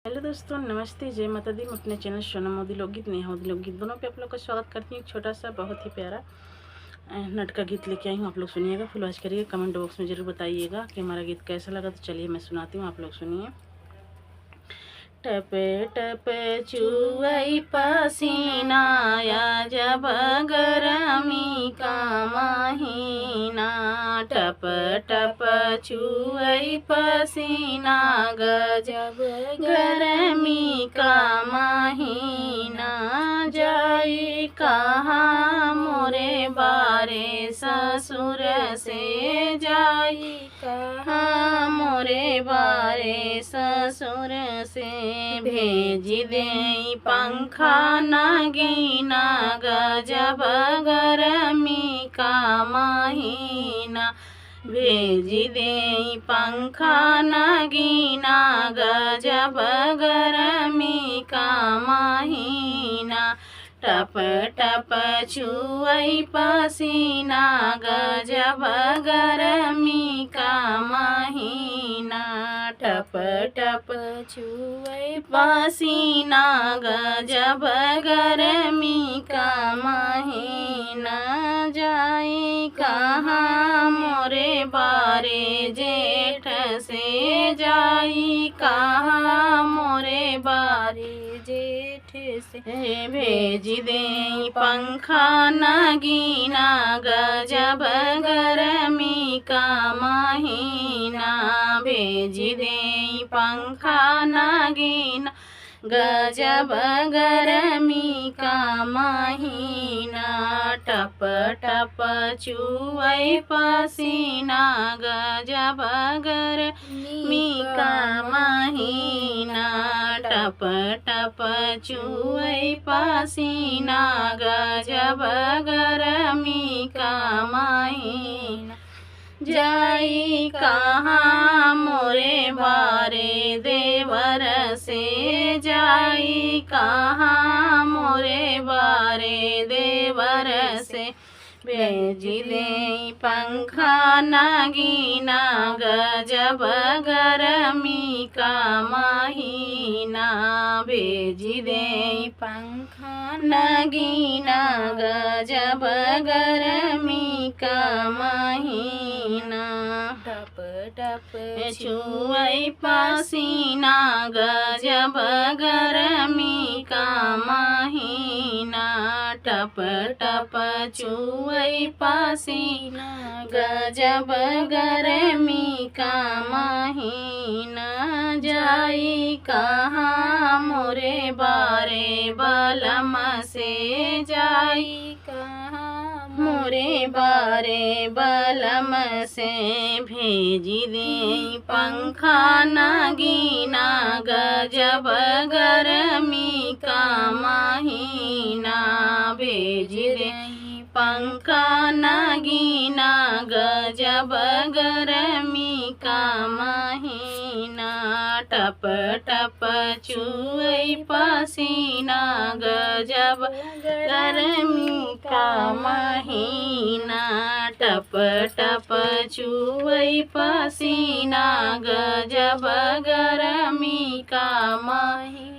Hello दोस्तों, नमस्ते, जय माता दी। मैं अपने चैनल सोना मोदी लोकगीत, नेहा मोदी लोकगीत दोनों पे आप लोग का स्वागत करती हूँ। एक छोटा सा बहुत ही प्यारा नट का गीत लेके आई हूँ। आप लोग सुनिएगा, फुल वॉच करिएगा, कमेंट बॉक्स में ज़रूर बताइएगा कि हमारा गीत कैसा लगा। तो चलिए मैं सुनाती हूँ, आप लोग सुनिए। टप टप चुवई पसीनाया जब गरमी का महीना, टप टप चुवई पसीना गजब गरमी का महीना, जाई कहाँ मोरे बारे ससुर से, जाई कहाँ मोरे बारे ससुर से, भेज दे पंखा नगीना गजब गरमी का महीना, भेज दे पंखा नगीना गजब गरमी का महीना, टप टप छुअई पसीना गजब गरमी का महीना, टप टप छुअई पसीना गजब गरमी का महीना, जाई कहाँ मोरे बारे जेठ से, जाई कहाँ मोरे बारे जेठ से, भेज दे पंखा नगीना गजब गरमी का महीना, भेज दे पंखा नगीना गजब गरमी का महीना, टप टप चुवई पसीना गजब गरमी का महीना, टप टप चुवई पसीना गजब गरमी का महीना, जाई कहाँ मोरे बारे देवर से, जाई कहाँ मोरे बारे देवर से, भेज दे पंखा नगीना गजब गरमी का महीना, भेज दे पंखा नगीना गजब गरमी का महीना, टप टप छुअई पसीना गजब गरमी का महीना, टप टप छुअई पसीना गजब गरमी का महीना, जाई कहाँ मोरे बारे बलम से, जाई कहाँ मोरे बारे बलम से, भेज दे पंखा नगीना गजब गरमी का महीना, भेज दे पंखा नगीना गजब गरमी का महीना, टप टप चुवई पसीना गजब गरमी का महीना, टप टप चुवई पसीना गजब गरमी का महीना।